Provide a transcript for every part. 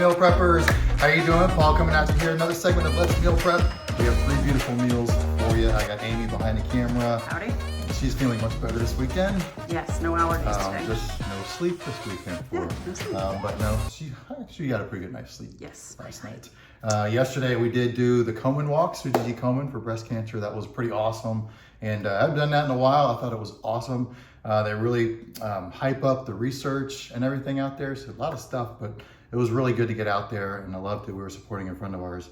meal preppers? How you doing? Paul coming out to here. Another segment of Let's Meal Prep. We have 3 beautiful meals for you. I got Amy behind the camera. Howdy. She's feeling much better this weekend. Yes, no allergies today. Just no sleep this weekend for her. No sleep. But no, she got a pretty good night's sleep. Yes. Last night. Yesterday we did do the Komen walks through Gigi Komen for breast cancer. That was pretty awesome. And I haven't done that in a while. I thought it was awesome. They really hype up the research and everything out there. So a lot of stuff, but it was really good to get out there, and I loved it. We were supporting a friend of ours.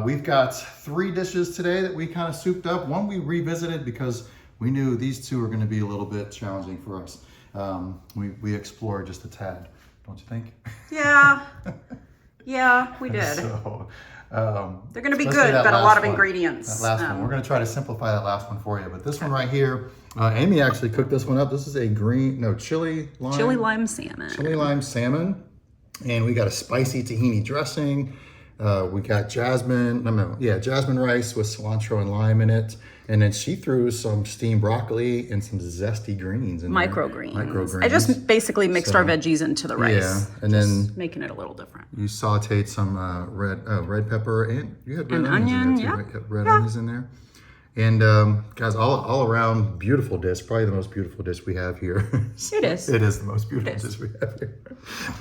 We've got 3 dishes today that we kind of souped up. One we revisited because we knew these 2 are going to be a little bit challenging for us. We explored just a tad, don't you think? Yeah. Yeah, we did. So, they're going to be good, but a lot of ingredients. That last one. We're going to try to simplify that last one for you. But this one right here, Amy actually cooked this one up. This is a chili lime salmon. Chili lime salmon. And we got a spicy tahini dressing. We got jasmine rice with cilantro and lime in it. And then she threw some steamed broccoli and some zesty greens in there. Microgreens. I just basically mixed our veggies into the rice. Yeah, and then making it a little different. You sauteed some red pepper, and you had red onions in there too, right? Red onions in there. And guys, all around beautiful dish. Probably the most beautiful dish we have here. It is. It is the most beautiful dish we have here.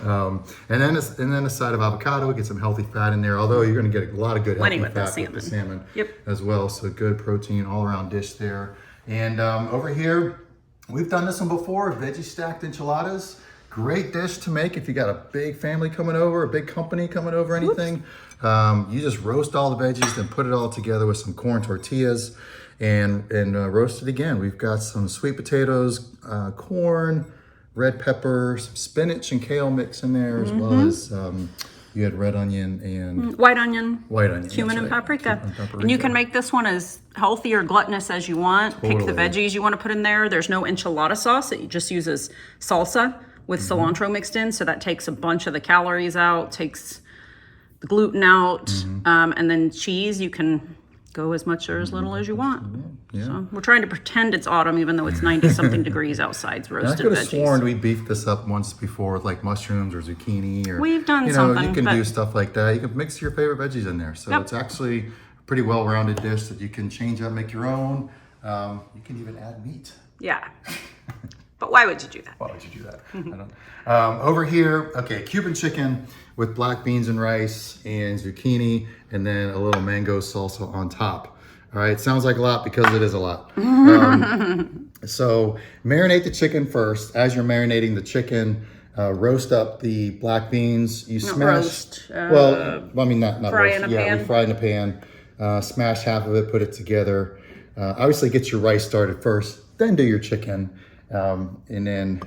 And then a side of avocado. Get some healthy fat in there. Although you're going to get a lot of good healthy fat with the salmon as well. So good protein all around dish there. And over here, we've done this one before. Veggie Stacked Enchiladas. Great dish to make if you got a big family coming over, a big company coming over, anything. You just roast all the veggies, then put it all together with some corn tortillas and roast it again. We've got some sweet potatoes, corn, red pepper, some spinach and kale mix in there, as well as you had red onion and white onion, cumin and paprika. And you can make this one as healthy or gluttonous as you want. Pick the veggies you want to put in there. There's no enchilada sauce. It just uses salsa with cilantro mixed in, so that takes a bunch of the calories out, takes the gluten out, and then cheese, you can go as much or as little as you want. Yeah. So we're trying to pretend it's autumn, even though it's 90-something degrees outside. Roasted veggies. I could have sworn we beefed this up once before with like mushrooms or zucchini, or we've done something. You can do stuff like that. You can mix your favorite veggies in there, so it's actually a pretty well-rounded dish that you can change up, make your own. You can even add meat. Yeah. But why would you do that? Why would you do that? I don't. Over here, Cuban chicken with black beans and rice and zucchini, and then a little mango salsa on top. All right, sounds like a lot because it is a lot. So marinate the chicken first. As you're marinating the chicken, roast up the black beans. You smash. Not fry roast. In a pan. pan. We fry in a pan. Smash half of it, put it together. Obviously, get your rice started first, then do your chicken. And then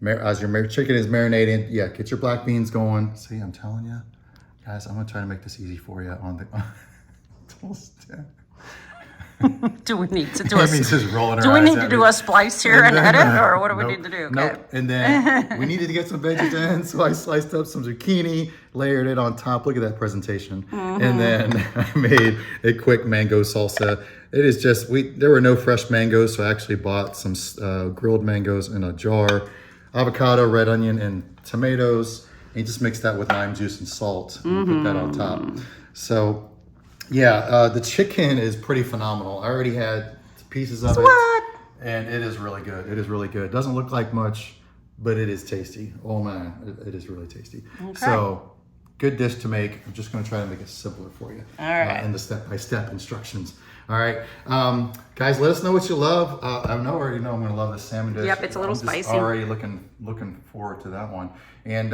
as your chicken is marinating, get your black beans going. See, I'm telling you, guys, I'm gonna try to make this easy for you on the Do we need to do a splice here and edit, or what do we need to do? Okay. Nope. And then we needed to get some veggies in, so I sliced up some zucchini, layered it on top. Look at that presentation. And then I made a quick mango salsa. It is just, there were no fresh mangoes, so I actually bought some grilled mangoes in a jar, avocado, red onion, and tomatoes. And you just mix that with lime juice and salt and put that on top. So, the chicken is pretty phenomenal. I already had pieces of it. And it is really good. It is really good. It doesn't look like much, but it is tasty. Oh man, it is really tasty. Okay. So, good dish to make. I'm just going to try to make it simpler for you. All right. And the step-by-step instructions. All right, guys, let us know what you love. I already know I'm going to love this salmon dish. Yep, it's a little spicy. Already looking forward to that one. And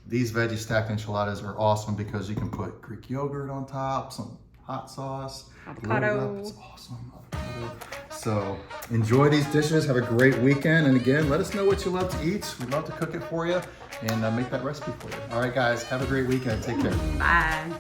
these veggie stacked enchiladas are awesome because you can put Greek yogurt on top, some hot sauce, avocado. It's awesome. Avocado. So enjoy these dishes. Have a great weekend. And again, let us know what you love to eat. We'd love to cook it for you and make that recipe for you. All right, guys, have a great weekend. Take care. Bye.